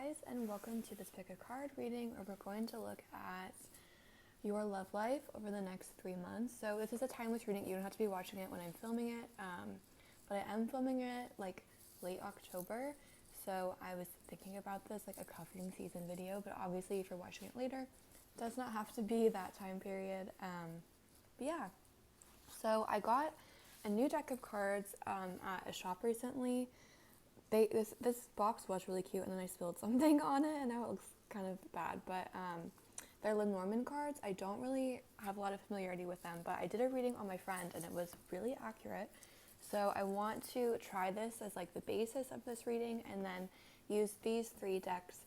guys, and welcome to this pick a card reading where we're going to look at your love life over the next 3 months. So this is a timeless reading. You don't have to be watching it when I'm filming it, but I am filming it like late October. So I was thinking about this like a cuffing season video, but obviously if you're watching it later, it does not have to be that time period. But yeah, so I got a new deck of cards at a shop recently. This box was really cute, and then I spilled something on it, and now it looks kind of bad, but they're LeNormand cards. I don't really have a lot of familiarity with them, but I did a reading on my friend, and it was really accurate. So I want to try this as like the basis of this reading, and then use these 3 decks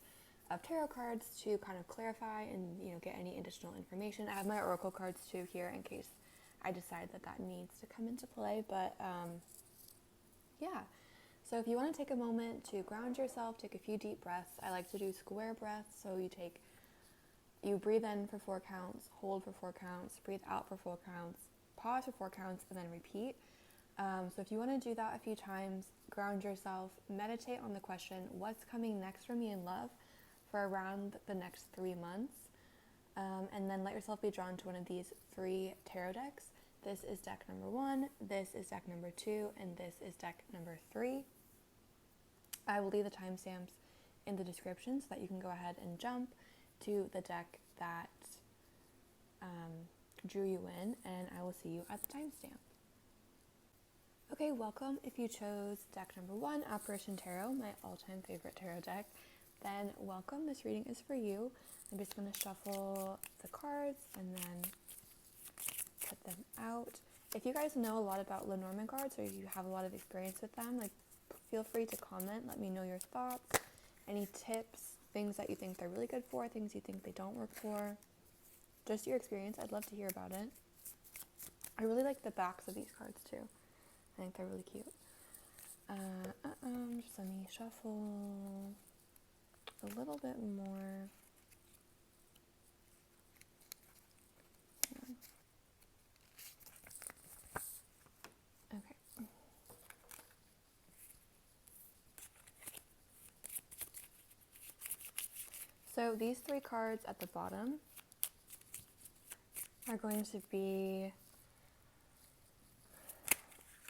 of tarot cards to kind of clarify and, you know, get any additional information. I have my oracle cards too here in case I decide that needs to come into play, but yeah. So if you want to take a moment to ground yourself, take a few deep breaths. I like to do square breaths. So you breathe in for 4 counts, hold for 4 counts, breathe out for 4 counts, pause for 4 counts, and then repeat. So if you want to do that a few times, ground yourself, meditate on the question, what's coming next for me in love for around the next 3 months? And then let yourself be drawn to one of these 3 tarot decks. This is deck number 1, this is deck number 2, and this is deck number 3. I will leave the timestamps in the description so that you can go ahead and jump to the deck that drew you in, and I will see you at the timestamp. Okay, welcome. If you chose deck number 1, Apparition Tarot, my all-time favorite tarot deck, then welcome. This reading is for you. I'm just going to shuffle the cards and then put them out. If you guys know a lot about LeNormand cards or you have a lot of experience with them, like, feel free to comment. Let me know your thoughts, any tips, things that you think they're really good for, things you think they don't work for. Just your experience. I'd love to hear about it. I really like the backs of these cards too. I think they're really cute. Just let me shuffle a little bit more. Okay. So these 3 cards at the bottom are going to be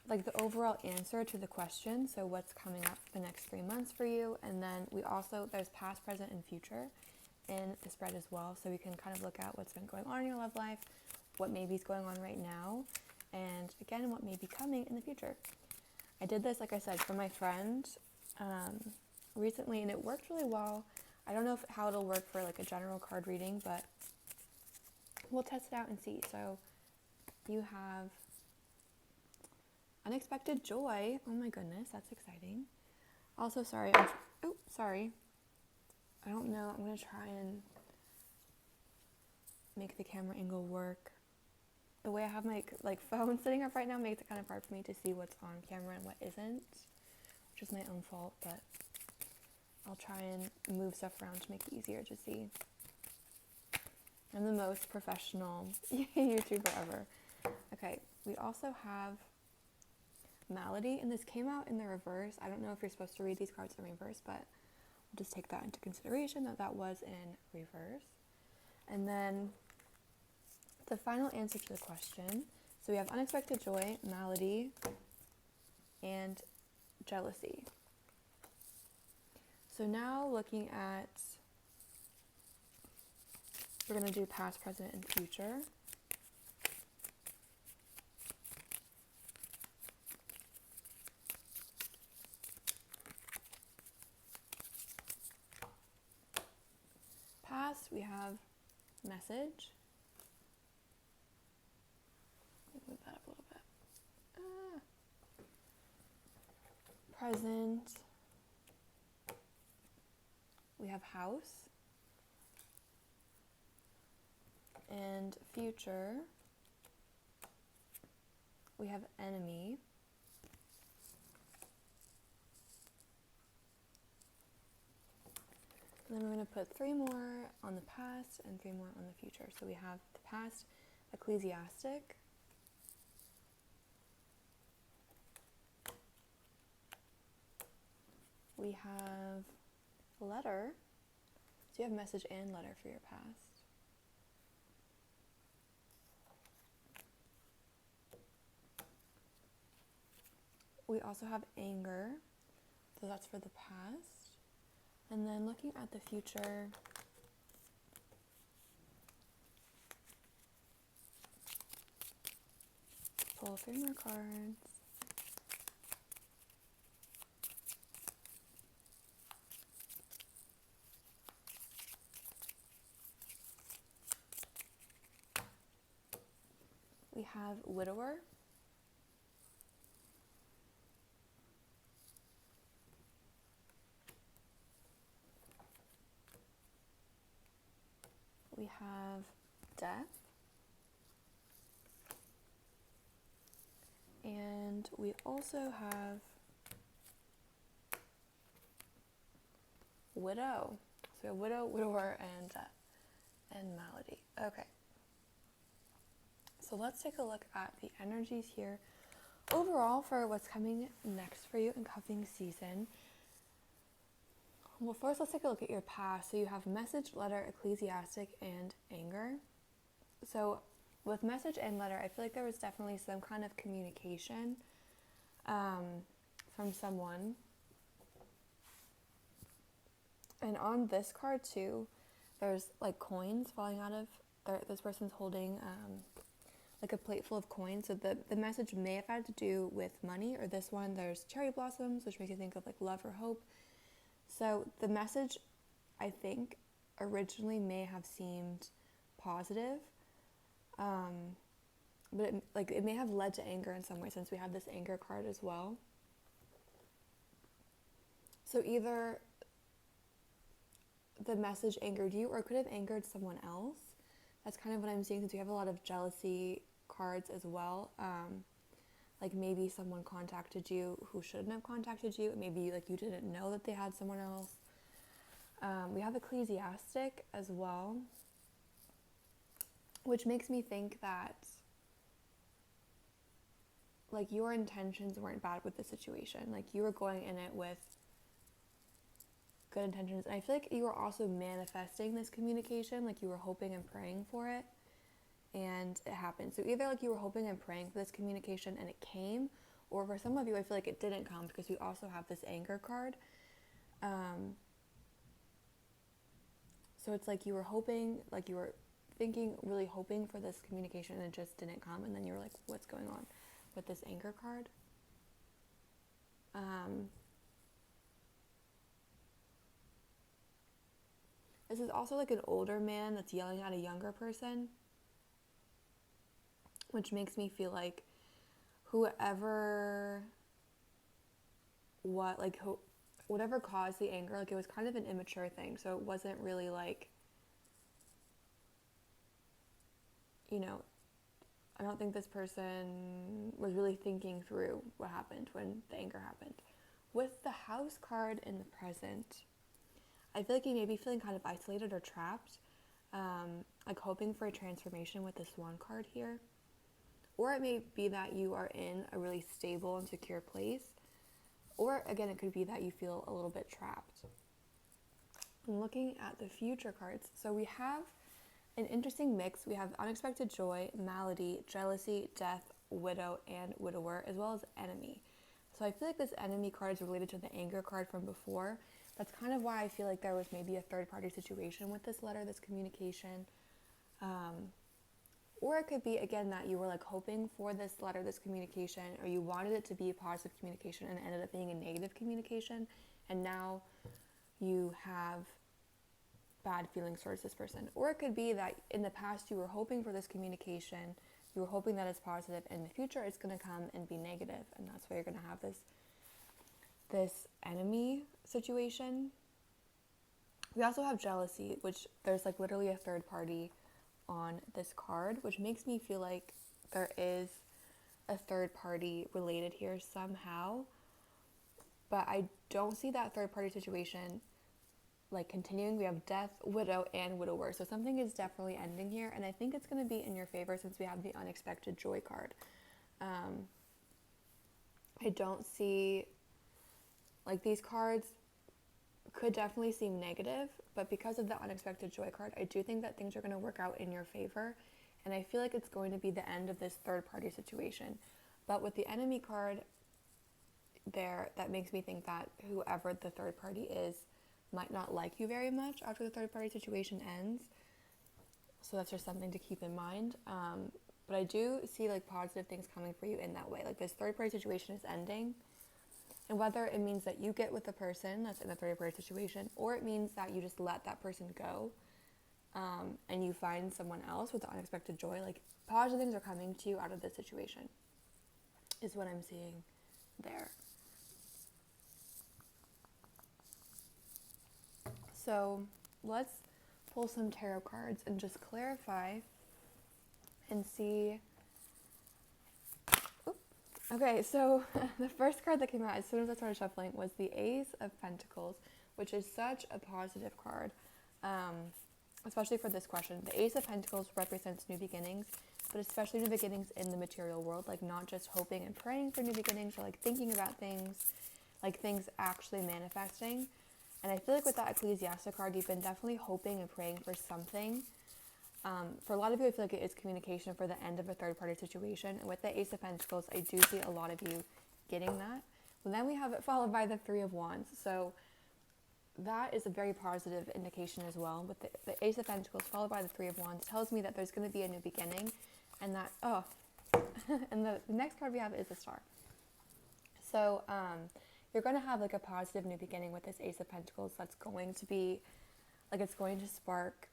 like the overall answer to the question. So what's coming up the next 3 months for you? And then there's past, present, and future in the spread as well. So we can kind of look at what's been going on in your love life, what maybe is going on right now, and again, what may be coming in the future. I did this, like I said, for my friend recently, and it worked really well. I don't know how it'll work for like a general card reading, but we'll test it out and see. So you have unexpected joy. Oh my goodness, that's exciting. Also, sorry. Sorry. I don't know. I'm going to try and make the camera angle work. The way I have my phone sitting up right now makes it kind of hard for me to see what's on camera and what isn't, which is my own fault, but I'll try and move stuff around to make it easier to see. I'm the most professional YouTuber ever. Okay, we also have Malady, and this came out in the reverse. I don't know if you're supposed to read these cards in reverse, but we'll just take that into consideration that was in reverse. And then the final answer to the question. So we have unexpected joy, malady, and jealousy. So now looking at, we're going to do past, present, and future. Past, we have message. Let me move that up a little bit. Present, we have house. And future, we have enemy. And then we're going to put 3 more on the past and 3 more on the future. So we have the past, ecclesiastic. We have letter. So you have message and letter for your past. We also have anger, so that's for the past. And then looking at the future, pull 3 more cards. We have widower. We have death. And we also have widow. So we have widow, widower, and death, and malady. Okay. So let's take a look at the energies here overall for what's coming next for you in cuffing season. Well, first let's take a look at your past. So you have message, letter, ecclesiastic, and anger. So with message and letter, I feel like there was definitely some kind of communication from someone. And on this card too, there's like coins falling out of, this person's holding like a plate full of coins. So the message may have had to do with money, or this one, there's cherry blossoms, which makes you think of like love or hope. So the message, I think, originally may have seemed positive, but it may have led to anger in some way, since we have this anger card as well. So either the message angered you, or it could have angered someone else. That's kind of what I'm seeing, since we have a lot of jealousy cards as well. Like maybe someone contacted you who shouldn't have contacted you. Maybe like you didn't know that they had someone else. We have ecclesiastic as well, which makes me think that like your intentions weren't bad with the situation. Like you were going in it with good intentions. And I feel like you were also manifesting this communication, like you were hoping and praying for it, and it happened. So either like you were hoping and praying for this communication and it came, or for some of you, I feel like it didn't come, because we also have this anger card. So it's like you were hoping, like you were thinking, really hoping for this communication, and it just didn't come, and then you were like, what's going on with this anger card? This is also like an older man that's yelling at a younger person, which makes me feel like whatever caused the anger, like it was kind of an immature thing. So it wasn't really like, I don't think this person was really thinking through what happened when the anger happened. With the house card in the present, I feel like you may be feeling kind of isolated or trapped, like hoping for a transformation with this Swan card here. Or it may be that you are in a really stable and secure place. Or again, it could be that you feel a little bit trapped. And looking at the future cards, so we have an interesting mix. We have unexpected joy, malady, jealousy, death, widow, and widower, as well as enemy. So I feel like this enemy card is related to the anger card from before. That's kind of why I feel like there was maybe a third-party situation with this letter, this communication. Or it could be, again, that you were like hoping for this letter, this communication, or you wanted it to be a positive communication and it ended up being a negative communication. And now you have bad feelings towards this person. Or it could be that in the past you were hoping for this communication, you were hoping that it's positive, and in the future it's going to come and be negative, and that's why you're going to have this enemy situation. We also have jealousy, which there's like literally a third party on this card, which makes me feel like there is a third party related here somehow, but I don't see that third party situation like continuing. We have death, widow, and widower, so something is definitely ending here, and I think it's going to be in your favor since we have the unexpected joy card. I don't see like these cards could definitely seem negative, but because of the unexpected joy card, I do think that things are going to work out in your favor, and I feel like it's going to be the end of this third party situation. But with the enemy card there, that makes me think that whoever the third party is might not like you very much after the third party situation ends. So that's just something to keep in mind. But I do see like positive things coming for you in that way. Like this third party situation is ending. And whether it means that you get with the person that's in the third party situation, or it means that you just let that person go, and you find someone else with the unexpected joy, like positive things are coming to you out of this situation, is what I'm seeing there. So let's pull some tarot cards and just clarify and see. Okay, so the first card that came out as soon as I started shuffling was the Ace of Pentacles, which is such a positive card, especially for this question. The Ace of Pentacles represents new beginnings, but especially new beginnings in the material world, like not just hoping and praying for new beginnings or like thinking about things, like things actually manifesting. And I feel like with that Ecclesiastic card, you've been definitely hoping and praying for something. For a lot of you, I feel like it is communication for the end of a third-party situation. And with the Ace of Pentacles, I do see a lot of you getting that. And then we have it followed by the Three of Wands. So that is a very positive indication as well. With the Ace of Pentacles followed by the Three of Wands tells me that there's going to be a new beginning. And that, and the next card we have is the Star. So you're going to have like a positive new beginning with this Ace of Pentacles that's going to be, like it's going to spark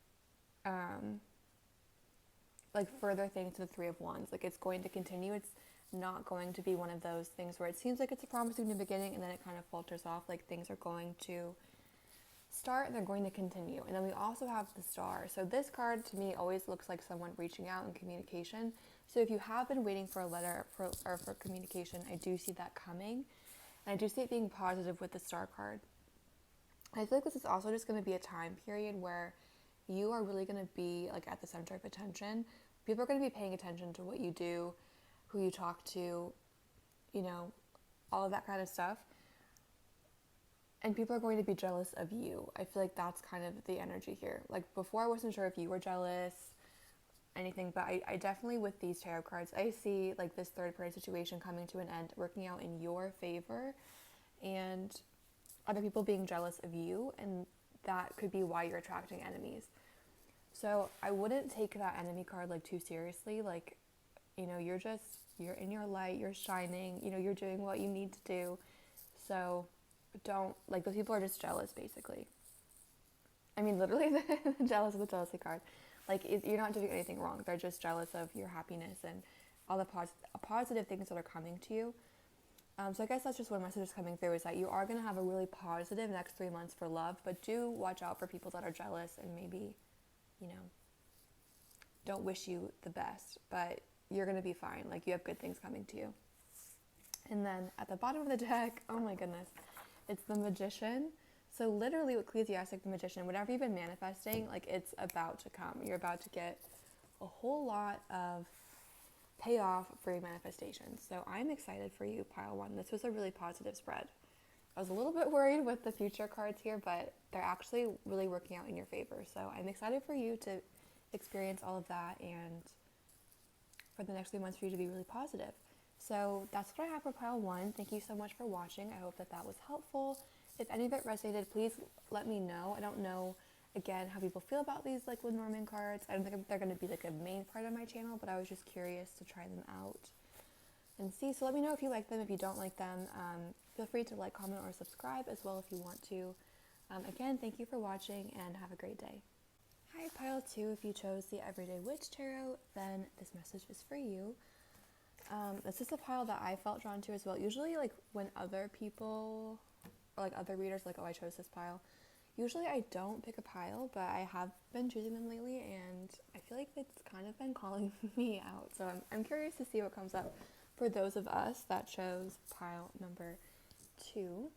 like further things to the Three of Wands. Like it's going to continue. It's not going to be one of those things where it seems like it's a promising new beginning and then it kind of falters off. Like things are going to start and they're going to continue. And then we also have the Star. So this card to me always looks like someone reaching out in communication. So if you have been waiting for a letter or for communication, I do see that coming. And I do see it being positive with the Star card. I feel like this is also just going to be a time period where you are really going to be like at the center of attention. People are going to be paying attention to what you do, who you talk to, you know, all of that kind of stuff. And people are going to be jealous of you. I feel like that's kind of the energy here. Like before I wasn't sure if you were jealous, anything, but I definitely with these tarot cards, I see like this third party situation coming to an end, working out in your favor, and other people being jealous of you, and that could be why you're attracting enemies. So I wouldn't take that enemy card like too seriously. Like, you know, you're in your light, you're shining, you know, you're doing what you need to do. So don't, like, those people are just jealous basically. I mean, literally jealous of the jealousy card. Like, you're not doing anything wrong. They're just jealous of your happiness and all the positive things that are coming to you. So I guess that's just one message is coming through, is that you are going to have a really positive next 3 months for love, but do watch out for people that are jealous and maybe, you know, don't wish you the best, but you're going to be fine. Like, you have good things coming to you. And then at the bottom of the deck, oh my goodness, it's the Magician. So literally with Ecclesiastic, the Magician, whatever you've been manifesting, like it's about to come. You're about to get a whole lot of payoff for your manifestations. So I'm excited for you, pile one. This was a really positive spread. I was a little bit worried with the future cards here, but they're actually really working out in your favor. So I'm excited for you to experience all of that and for the next 3 months for you to be really positive. So that's what I have for pile one. Thank you so much for watching. I hope that that was helpful. If any of it resonated, please let me know. I don't know, again, how people feel about these like LeNormand cards. I don't think they're going to be like a main part of my channel, but I was just curious to try them out and see. So let me know if you like them. If you don't like them, feel free to like, comment, or subscribe as well if you want to. Again, thank you for watching and have a great day. Hi, pile two. If you chose the Everyday Witch Tarot, then this message is for you. This is a pile that I felt drawn to as well. Usually, like when other people or like other readers like, oh, I chose this pile. Usually I don't pick a pile, but I have been choosing them lately, and I feel like it's kind of been calling me out. So I'm curious to see what comes up for those of us that chose pile number 2.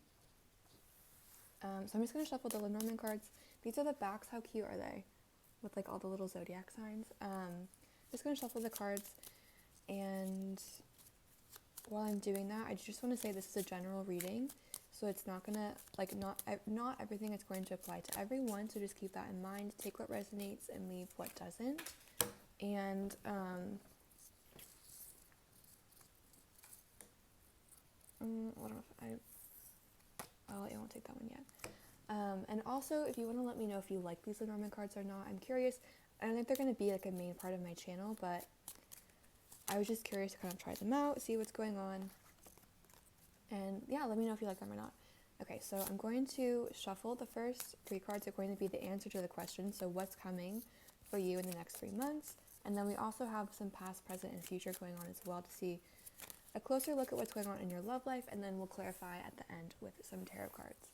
So I'm just going to shuffle the LeNormand cards. These are the backs. How cute are they? With like all the little zodiac signs. Just going to shuffle the cards, and while I'm doing that, I just want to say this is a general reading. So it's not gonna, like, not everything is going to apply to everyone. So just keep that in mind. Take what resonates and leave what doesn't. And what if I won't take that one yet. And also, if you want to let me know if you like these LeNormand cards or not, I'm curious. I don't think they're going to be like a main part of my channel, but I was just curious to kind of try them out, see what's going on. And yeah, let me know if you like them or not. Okay, so I'm going to shuffle. The first 3 cards are going to be the answer to the question. So what's coming for you in the next 3 months? And then we also have some past, present, and future going on as well to see a closer look at what's going on in your love life. And then we'll clarify at the end with some tarot cards.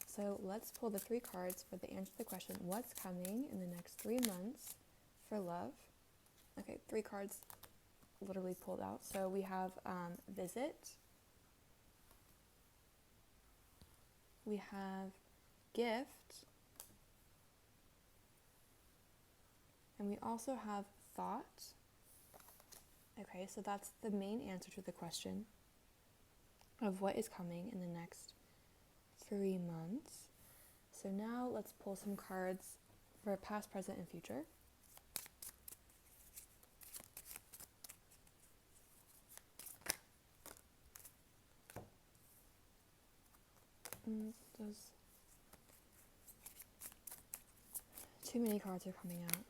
So let's pull the 3 cards for the answer to the question, what's coming in the next 3 months for love? Okay, 3 cards literally pulled out. So we have visit. We have gift. And we also have thought. Okay, so that's the main answer to the question of what is coming in the next 3 months. So now let's pull some cards for past, present, and future. Too many cards are coming out.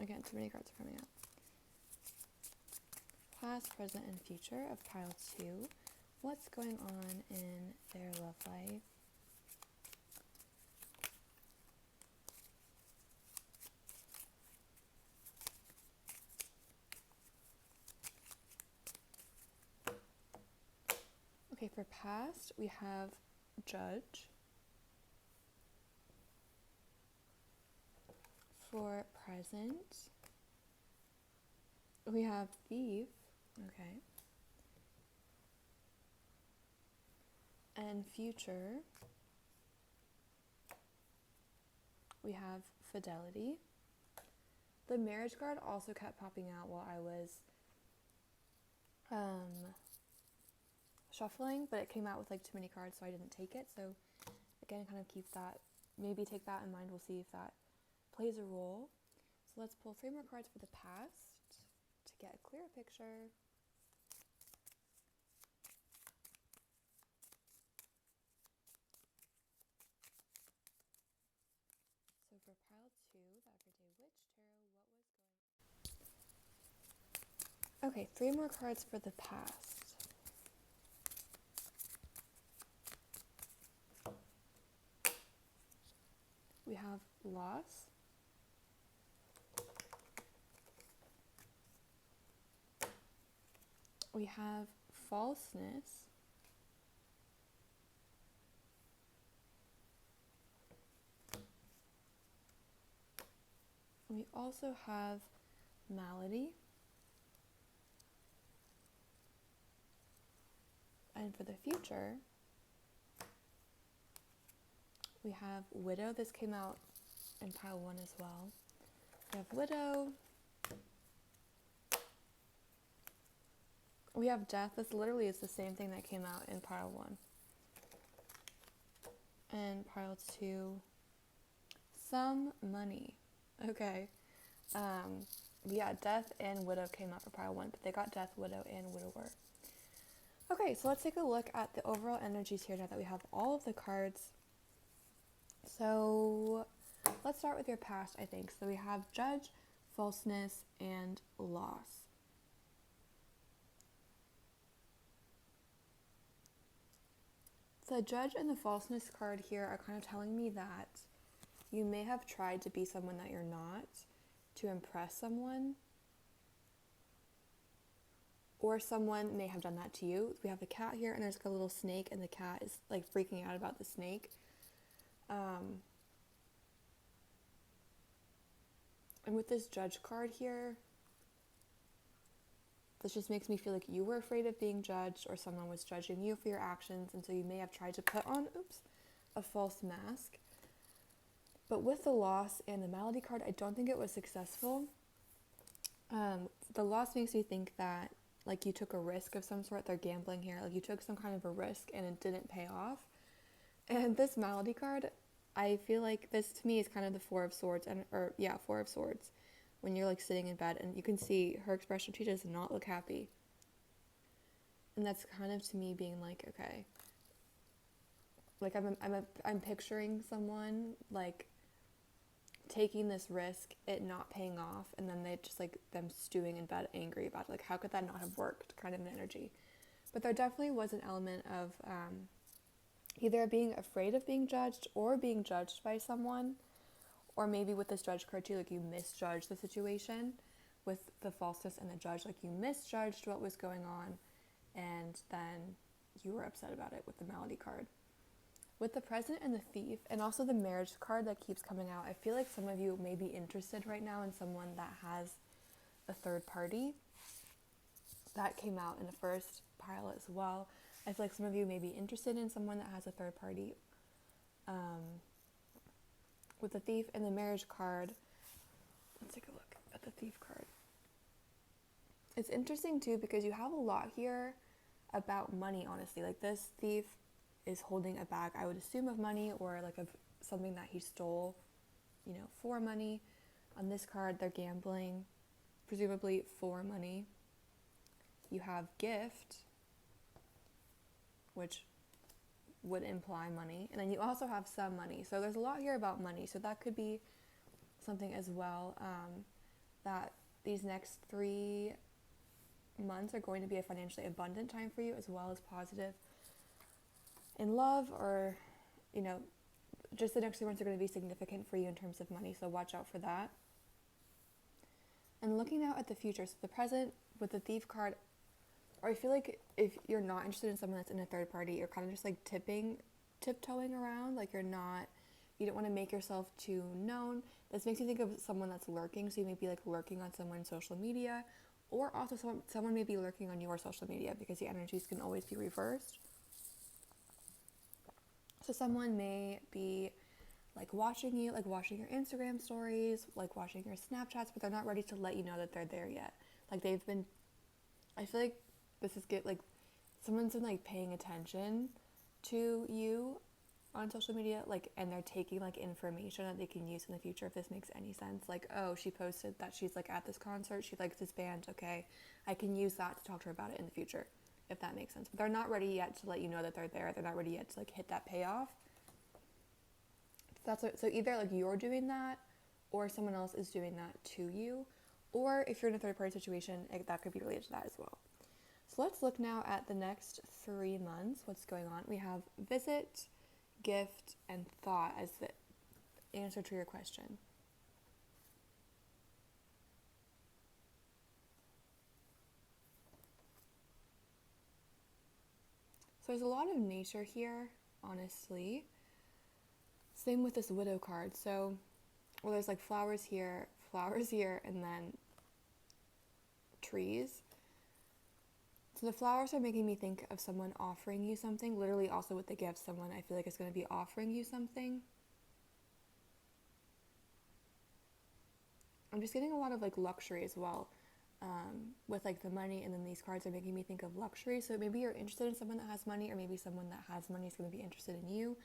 Again, too many cards are coming out. Past, present, and future of pile 2. What's going on in their love life? Okay, for past, we have judge. For present, we have thief. Okay. And future, we have fidelity. The marriage card also kept popping out while I was shuffling, but it came out with like too many cards, so I didn't take it. So again, kind of keep that, maybe take that in mind. We'll see if that plays a role. So let's pull 3 more cards for the past to get a clearer picture. So for pile 2, the Everyday Witch Tarot, what was going on? Okay, 3 more cards for the past. We have loss. We have falseness. We also have malady. And for the future, we have widow. This came out in pile 1 as well. We have widow. We have death. This literally is the same thing that came out in pile 1. And pile 2, some money. Okay. Yeah, death and widow came out for pile 1, but they got death, widow, and widower. Okay, so let's take a look at the overall energies here now that we have all of the cards. So let's start with your past, I think. So we have judge, falseness, and loss. The judge and the falseness card here are kind of telling me that you may have tried to be someone that you're not to impress someone, or someone may have done that to you. We have the cat here, and there's like a little snake, and the cat is like freaking out about the snake. And with this judge card here, this just makes me feel like you were afraid of being judged, or someone was judging you for your actions, and so you may have tried to put on, a false mask. But with the loss and the malady card, I don't think it was successful. The loss makes me think that, like you took a risk of some sort. They're gambling here. Like you took some kind of a risk and it didn't pay off. And this Malady card, I feel like this to me is kind of the Four of Swords, Four of Swords. When you're like sitting in bed and you can see her expression, she does not look happy. And that's kind of to me being like, okay, like I'm picturing someone like taking this risk, it not paying off, and then they just like them stewing in bed angry about it. Like how could that not have worked kind of an energy. But there definitely was an element of either being afraid of being judged or being judged by someone, or maybe with this judge card too, like you misjudged the situation with the falseness and the judge, like you misjudged what was going on and then you were upset about it with the Malady card. With the Present and the Thief, and also the Marriage card that keeps coming out, I feel like some of you may be interested right now in someone that has a third party. That came out in the first pile as well. I feel like some of you may be interested in someone that has a third party. With the Thief and the Marriage card, let's take a look at the Thief card. It's interesting too because you have a lot here about money, honestly. Like this thief is holding a bag, I would assume, of money or like of something that he stole, for money. On this card, they're gambling, presumably for money. You have gift, which would imply money. And then you also have some money. So there's a lot here about money. So that could be something as well, that these next 3 months are going to be a financially abundant time for you, as well as positive in love, or just the next 3 months are going to be significant for you in terms of money, so watch out for that. And looking now at the future, so the present with the Thief card, or I feel like if you're not interested in someone that's in a third party, you're kind of just like tiptoeing around, like you don't want to make yourself too known. This makes you think of someone that's lurking, so you may be like lurking on someone's social media, or also someone may be lurking on your social media, because the energies can always be reversed. So someone may be like watching you, like watching your Instagram stories, like watching your Snapchats, but they're not ready to let you know that they're there yet. Like I feel like this is like someone's been like paying attention to you on social media, like, and they're taking like information that they can use in the future, if this makes any sense. Like, oh, she posted that she's like at this concert, she likes this band, okay, I can use that to talk to her about it in the future, if that makes sense. But they're not ready yet to let you know that they're there. They're not ready yet to like hit that payoff. So either like you're doing that, or someone else is doing that to you, or if you're in a third party situation, that could be related to that as well. So let's look now at the next 3 months, what's going on. We have visit, gift, and thought as the answer to your question. So there's a lot of nature here, honestly. Same with this widow card. So, there's like flowers here, and then trees. So the flowers are making me think of someone offering you something. Literally also with the gift, someone I feel like is going to be offering you something. I'm just getting a lot of like luxury as well, with like the money, and then these cards are making me think of luxury. So maybe you're interested in someone that has money, or maybe someone that has money is going to be interested in you.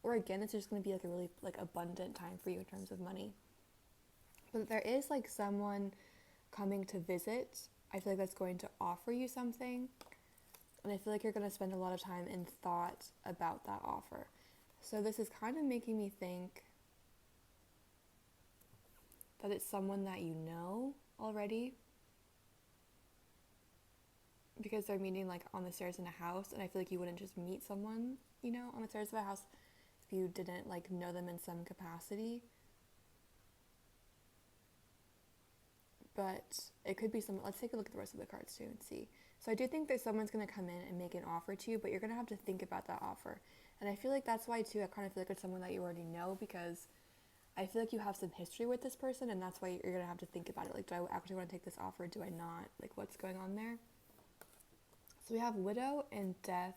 Or again, it's just going to be like a really like abundant time for you in terms of money. But there is like someone coming to visit. I feel like that's going to offer you something. And I feel like you're going to spend a lot of time in thought about that offer. So this is kind of making me think that it's someone that you know already, because they're meeting like on the stairs in a house, and I feel like you wouldn't just meet someone, on the stairs of a house if you didn't like know them in some capacity. But it could be someone. Let's take a look at the rest of the cards too and see. So I do think that someone's going to come in and make an offer to you, but you're going to have to think about that offer. And I feel like that's why too, I kind of feel like it's someone that you already know, because I feel like you have some history with this person, and that's why you're going to have to think about it. Like, do I actually want to take this offer? Do I not? Like, what's going on there? So we have widow and death,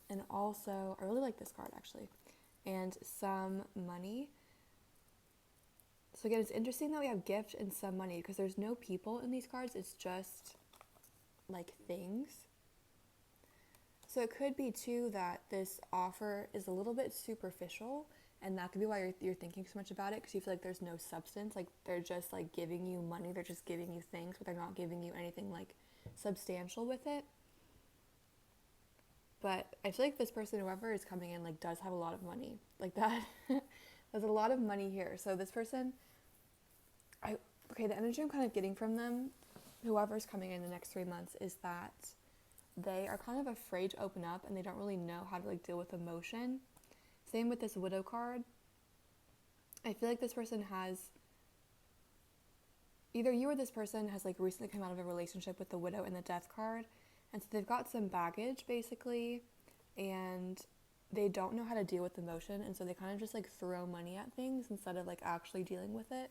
and also, I really like this card actually, and some money. So again, it's interesting that we have gift and some money, because there's no people in these cards. It's just like things. So it could be too that this offer is a little bit superficial, and that could be why you're thinking so much about it, because you feel like there's no substance. Like they're just like giving you money, they're just giving you things, but they're not giving you anything like substantial with it. But I feel like this person, whoever is coming in, like does have a lot of money. Like that, there's a lot of money here. So this person, the energy I'm kind of getting from them, whoever's coming in the next 3 months, is that they are kind of afraid to open up and they don't really know how to like deal with emotion. Same with this widow card. I feel like this person has, either you or this person has like recently come out of a relationship with the widow and the death card, and so they've got some baggage basically, and they don't know how to deal with emotion, and so they kind of just like throw money at things instead of like actually dealing with it.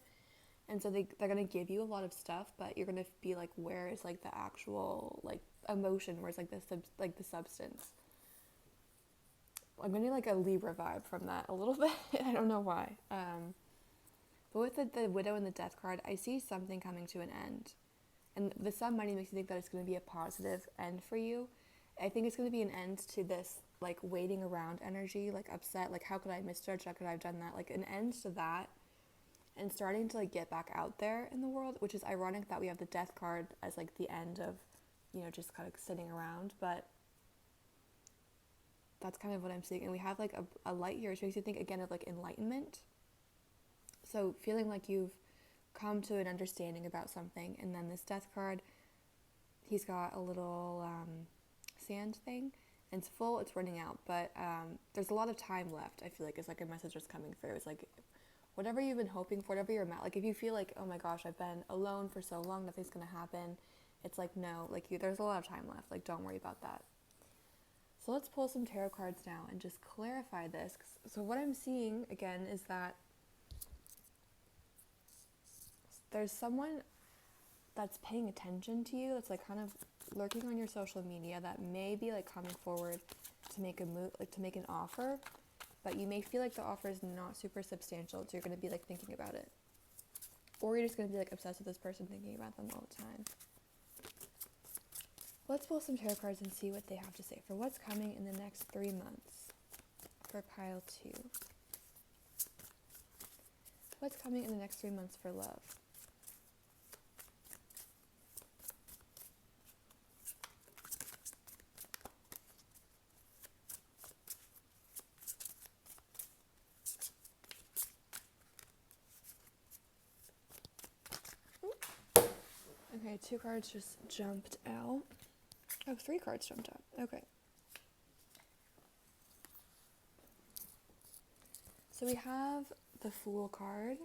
And so they're going to give you a lot of stuff, but you're going to be like, where is like the actual like emotion, where's like the substance. I'm getting like a Libra vibe from that a little bit. I don't know why. But with the widow and the death card, I see something coming to an end. And the some money makes me think that it's going to be a positive end for you. I think it's going to be an end to this like waiting around energy, like upset, like how could I misjudge, how could I have done that, like an end to that, and starting to like get back out there in the world, which is ironic that we have the death card as like the end of, just kind of sitting around, but that's kind of what I'm seeing. And we have like a light here, which makes you think again of like enlightenment. So feeling like you've come to an understanding about something. And then this death card, he's got a little sand thing, and it's full, it's running out, but there's a lot of time left. I feel like it's like a message that's coming through. It's like whatever you've been hoping for, whatever you're at, like if you feel like, oh my gosh, I've been alone for so long, nothing's gonna happen, it's like, no, like there's a lot of time left, like don't worry about that. So let's pull some tarot cards now and just clarify this. So what I'm seeing again is that there's someone that's paying attention to you, that's like kind of lurking on your social media, that may be like coming forward to make a move, like to make an offer, but you may feel like the offer is not super substantial, so you're going to be like thinking about it. Or you're just going to be like obsessed with this person, thinking about them all the time. Let's pull some tarot cards and see what they have to say for what's coming in the next 3 months for pile 2. What's coming in the next 3 months for love? Okay, 2 cards just jumped out. Oh, 3 cards jumped out. Okay. So we have the Fool card.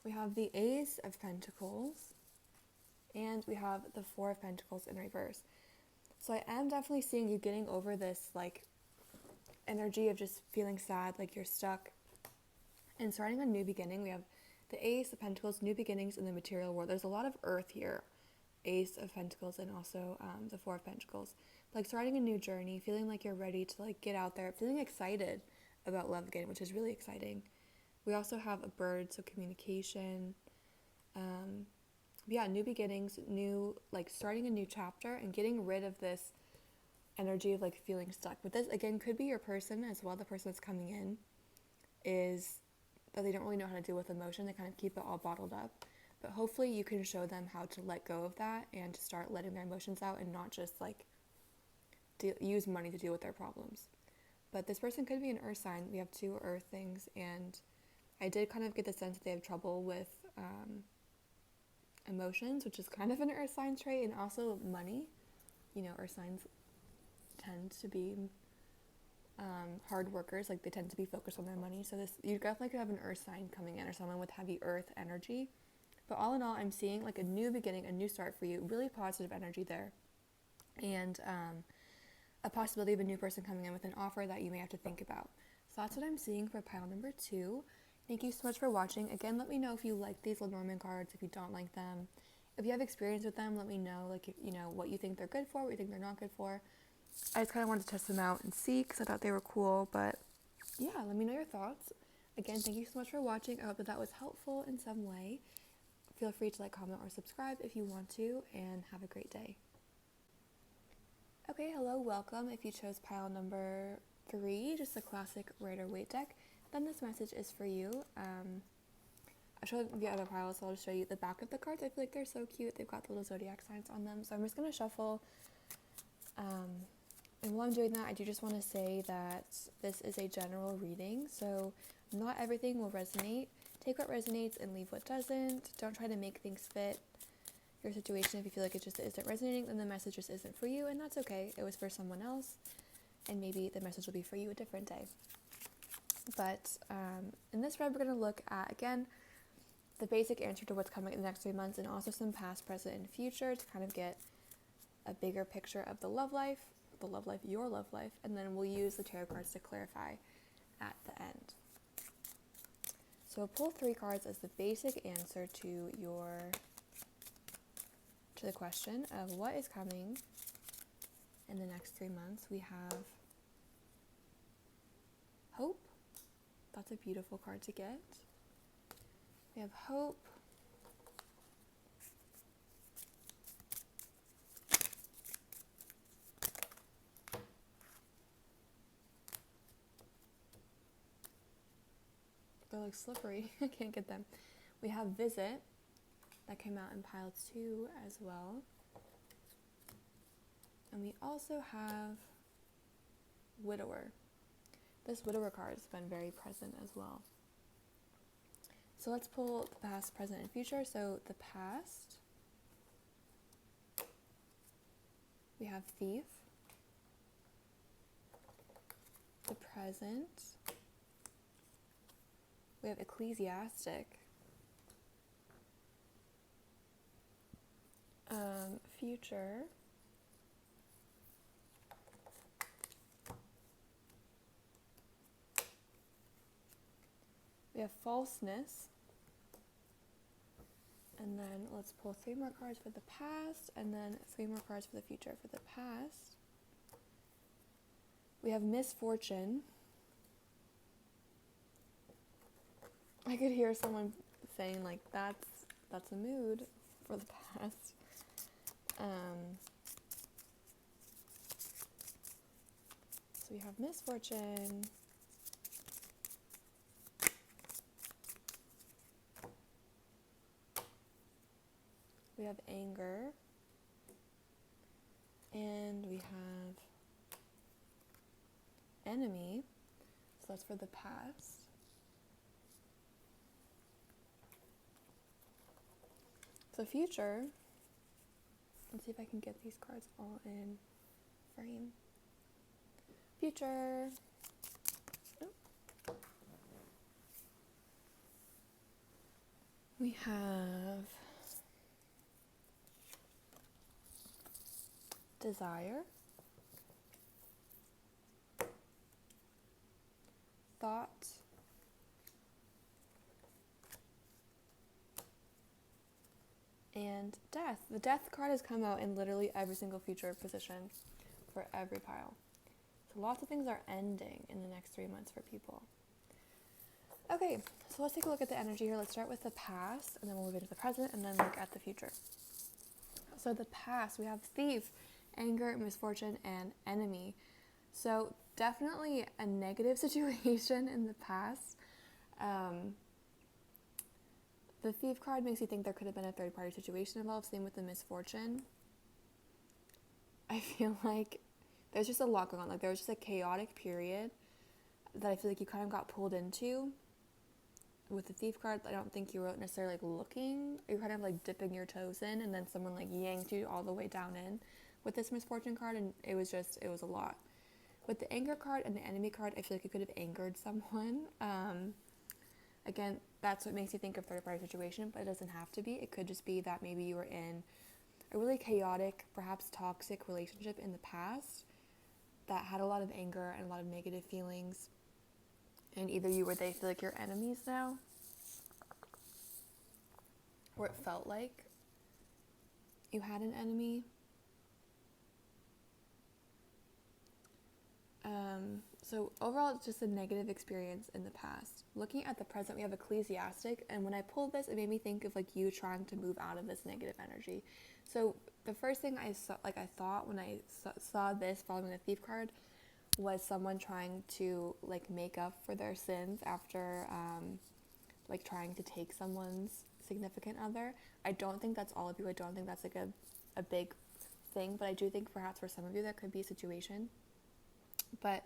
We have the Ace of Pentacles. And we have the 4 of Pentacles in reverse. So I am definitely seeing you getting over this, like, energy of just feeling sad, like you're stuck, and starting a new beginning. We have the Ace of Pentacles, new beginnings in the material world. There's a lot of earth here. Ace of Pentacles and also the 4 of Pentacles. Like starting a new journey, feeling like you're ready to like get out there, feeling excited about love again, which is really exciting. We also have a bird, so communication. New beginnings, new, like starting a new chapter and getting rid of this energy of like feeling stuck. But this again could be your person as well. The person that's coming in is that they don't really know how to deal with emotion. They kind of keep it all bottled up. But hopefully you can show them how to let go of that and to start letting their emotions out and not just like use money to deal with their problems. But this person could be an earth sign. We have 2 earth things, and I did kind of get the sense that they have trouble with emotions, which is kind of an earth sign trait, and also money. Earth signs tend to be hard workers, like they tend to be focused on their money. So this, you definitely could have an earth sign coming in or someone with heavy earth energy. But all in all, I'm seeing like a new beginning, a new start for you, really positive energy there. And a possibility of a new person coming in with an offer that you may have to think about. So that's what I'm seeing for pile number 2. Thank you so much for watching. Again, let me know if you like these LeNormand cards, if you don't like them. If you have experience with them, let me know, like, what you think they're good for, what you think they're not good for. I just kind of wanted to test them out and see because I thought they were cool. But yeah, let me know your thoughts. Again, thank you so much for watching. I hope that was helpful in some way. Feel free to like, comment, or subscribe if you want to, and have a great day. Okay, hello, welcome. If you chose pile number 3, just a classic Rider-Waite deck, then this message is for you. I showed the other piles, so I'll just show you the back of the cards. I feel like they're so cute. They've got the little zodiac signs on them. So I'm just going to shuffle. And while I'm doing that, I do just want to say that this is a general reading, so not everything will resonate. Take what resonates and leave what doesn't. Don't try to make things fit your situation. If you feel like it just isn't resonating, then the message just isn't for you, and that's okay. It was for someone else, and maybe the message will be for you a different day. But in this read, we're going to look at, again, the basic answer to what's coming in the next 3 months, and also some past, present, and future to kind of get a bigger picture of the love life, your love life, and then we'll use the tarot cards to clarify at the end. So we'll pull 3 cards as the basic answer to the question of what is coming in the next 3 months. We have hope. That's a beautiful card to get. We have hope. They're like slippery. I can't get them. We have visit. That came out in pile 2 as well. And we also have widower. This widower card has been very present as well. So let's pull the past, present, and future. So the past, we have thief. The present, we have ecclesiastic. Future, we have falseness, and then let's pull 3 more cards for the past, and then 3 more cards for the future. For the past, we have misfortune. I could hear someone saying like that's a mood for the past. So we have misfortune. We have anger. And we have enemy. So that's for the past. So future, let's see if I can get these cards all in frame. Future. Oh. We have desire, thought, and death. The death card has come out in literally every single future position for every pile. So lots of things are ending in the next 3 months for people. Okay, so let's take a look at the energy here. Let's start with the past, and then we'll move into the present, and then look at the future. So the past, we have thief, anger, misfortune, and enemy. So definitely a negative situation in the past. The thief card makes you think there could have been a third-party situation involved. Same with the misfortune. I feel like there's just a lot going on. Like there was just a chaotic period that I feel like you kind of got pulled into. With the thief card, I don't think you were necessarily like looking. You're kind of like dipping your toes in, and then someone like yanked you all the way down in. With this misfortune card, and it was a lot. With the anger card and the enemy card, I feel like you could have angered someone. Again, that's what makes you think of third-party situation, but it doesn't have to be. It could just be that maybe you were in a really chaotic, perhaps toxic relationship in the past that had a lot of anger and a lot of negative feelings, and either you or they feel like you're enemies now, or it felt like you had an enemy. So overall, it's just a negative experience in the past. Looking at the present, we have ecclesiastic, and when I pulled this, it made me think of like you trying to move out of this negative energy. So the first thing I thought when I saw this following the thief card was someone trying to like make up for their sins after like trying to take someone's significant other. I don't think that's all of you. I don't think that's like a big thing, but I do think perhaps for some of you that could be a situation. But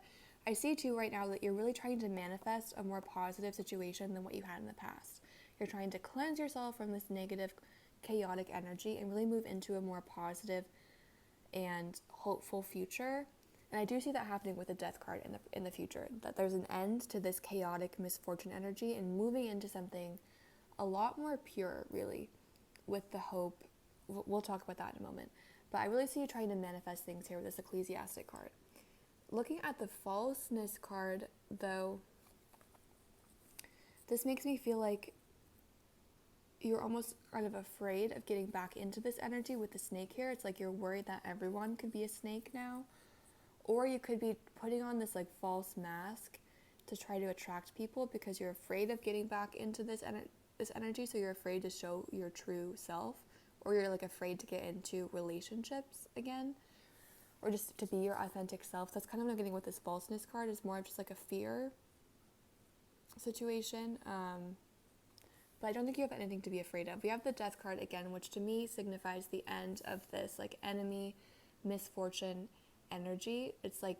I see too right now that you're really trying to manifest a more positive situation than what you had in the past. You're trying to cleanse yourself from this negative, chaotic energy and really move into a more positive and hopeful future. And I do see that happening with the death card in the future, that there's an end to this chaotic misfortune energy and moving into something a lot more pure, really, with the hope. We'll talk about that in a moment. But I really see you trying to manifest things here with this ecclesiastic card. Looking at the falseness card, though, this makes me feel like you're almost kind of afraid of getting back into this energy with the snake here. It's like you're worried that everyone could be a snake now. Or you could be putting on this like false mask to try to attract people because you're afraid of getting back into this energy, so you're afraid to show your true self, or you're like afraid to get into relationships again, or just to be your authentic self. That's kind of what I'm getting with this falseness card. Is more of just like a fear situation. But I don't think you have anything to be afraid of. We have the death card again, which to me signifies the end of this like enemy, misfortune energy. It's like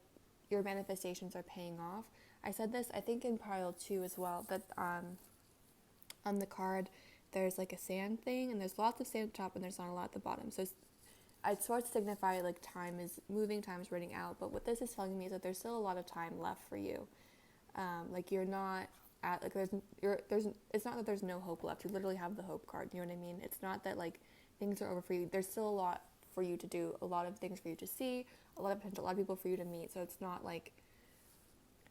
your manifestations are paying off. I said this, I think, in pile 2 as well, that on the card there's like a sand thing, and there's lots of sand at the top and there's not a lot at the bottom. So it's supposed to signify like time is moving, time is running out. But what this is telling me is that there's still a lot of time left for you. Like you're not at like there's it's not that there's no hope left. You literally have the hope card. You know what I mean? It's not that like things are over for you. There's still a lot for you to do, a lot of things for you to see, a lot of potential, a lot of people for you to meet. So it's not like,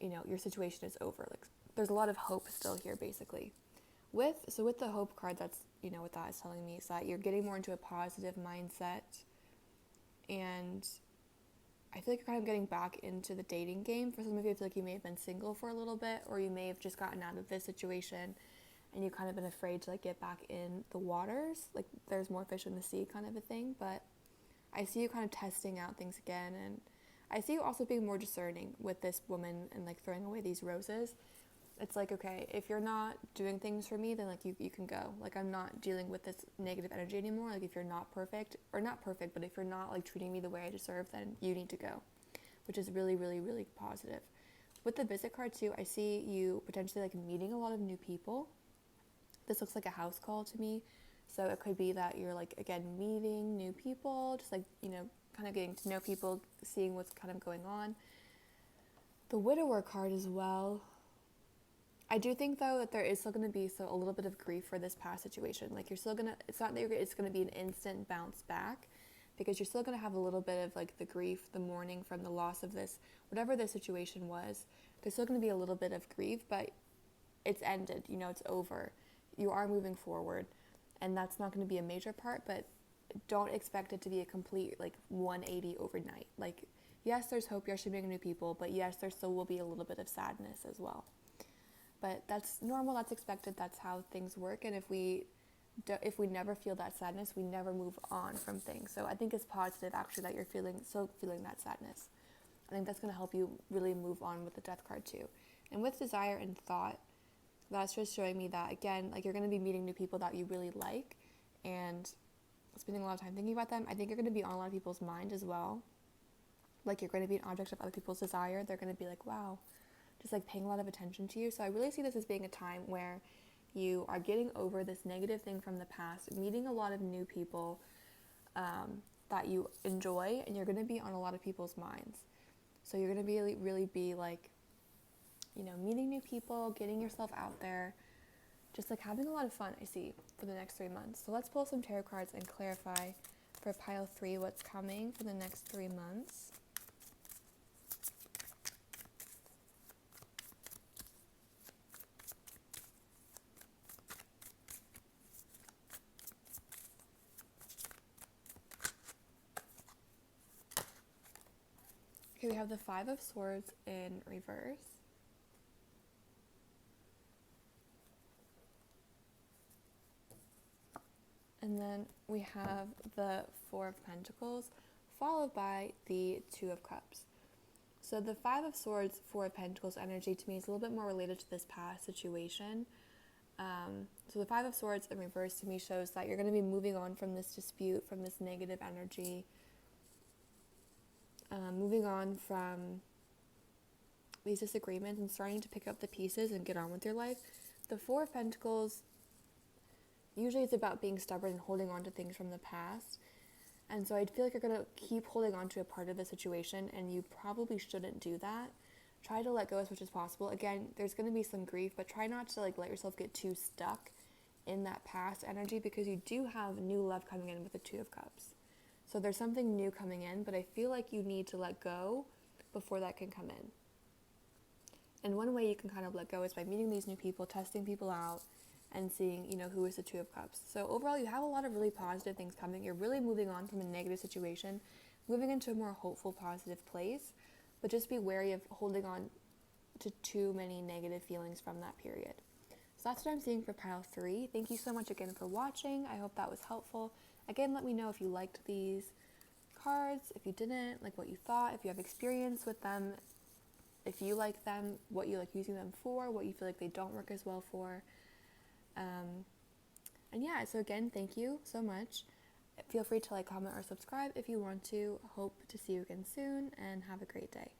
you know, your situation is over. Like there's a lot of hope still here, basically. With the hope card, that's, you know, what that is telling me is that you're getting more into a positive mindset, and I feel like you're kind of getting back into the dating game. For some of you, I feel like you may have been single for a little bit, or you may have just gotten out of this situation and you've kind of been afraid to like get back in the waters, like there's more fish in the sea kind of a thing. But I see you kind of testing out things again, and I see you also being more discerning with this woman and like throwing away these roses. It's like, okay, if you're not doing things for me, then like you can go. Like I'm not dealing with this negative energy anymore. Like if you're not perfect, or not perfect, but if you're not like treating me the way I deserve, then you need to go, which is really, really, really positive. With the visit card too, I see you potentially like meeting a lot of new people. This looks like a house call to me. So it could be that you're like, again, meeting new people, just like, you know, kind of getting to know people, seeing what's kind of going on. The widower card as well. I do think though that there is still going to be a little bit of grief for this past situation. Like you're still going to, it's not that it's going to be an instant bounce back, because you're still going to have a little bit of like the grief, the mourning from the loss of this, whatever the situation was. There's still going to be a little bit of grief, but it's ended, you know, it's over. You are moving forward, and that's not going to be a major part, but don't expect it to be a complete like 180 overnight. Like, yes, there's hope, yes, you're meeting new people, but yes, there still will be a little bit of sadness as well. But that's normal, that's expected, that's how things work. And if we never feel that sadness, we never move on from things. So I think it's positive actually that you're still feeling that sadness. I think that's going to help you really move on with the death card too. And with desire and thought, that's just showing me that, again, like you're going to be meeting new people that you really like and spending a lot of time thinking about them. I think you're going to be on a lot of people's mind as well. Like you're going to be an object of other people's desire. They're going to be like, wow, just like paying a lot of attention to you. So I really see this as being a time where you are getting over this negative thing from the past, meeting a lot of new people that you enjoy, and you're going to be on a lot of people's minds. So you're going to really be like, you know, meeting new people, getting yourself out there, just like having a lot of fun, I see, for the next 3 months. So let's pull some tarot cards and clarify for pile 3 what's coming for the next 3 months. Okay, Okay, we have the Five of Swords in reverse. And then we have the Four of Pentacles, followed by the Two of Cups. So the Five of Swords, Four of Pentacles energy to me is a little bit more related to this past situation. So the Five of Swords in reverse to me shows that you're going to be moving on from this dispute, from this negative energy, moving on from these disagreements and starting to pick up the pieces and get on with your life. The Four of Pentacles, usually it's about being stubborn and holding on to things from the past. And so I feel like you're going to keep holding on to a part of the situation, and you probably shouldn't do that. Try to let go as much as possible. Again, there's going to be some grief, but try not to let yourself get too stuck in that past energy, because you do have new love coming in with the Two of Cups. So there's something new coming in, but I feel like you need to let go before that can come in. And one way you can kind of let go is by meeting these new people, testing people out, and seeing, who is the Two of Cups. So overall, you have a lot of really positive things coming. You're really moving on from a negative situation, moving into a more hopeful, positive place. But just be wary of holding on to too many negative feelings from that period. So that's what I'm seeing for pile 3. Thank you so much again for watching. I hope that was helpful. Again, let me know if you liked these cards, if you didn't, like what you thought, if you have experience with them, if you like them, what you like using them for, what you feel like they don't work as well for. And yeah, so again, thank you so much. Feel free to comment or subscribe if you want to. Hope to see you again soon, and have a great day.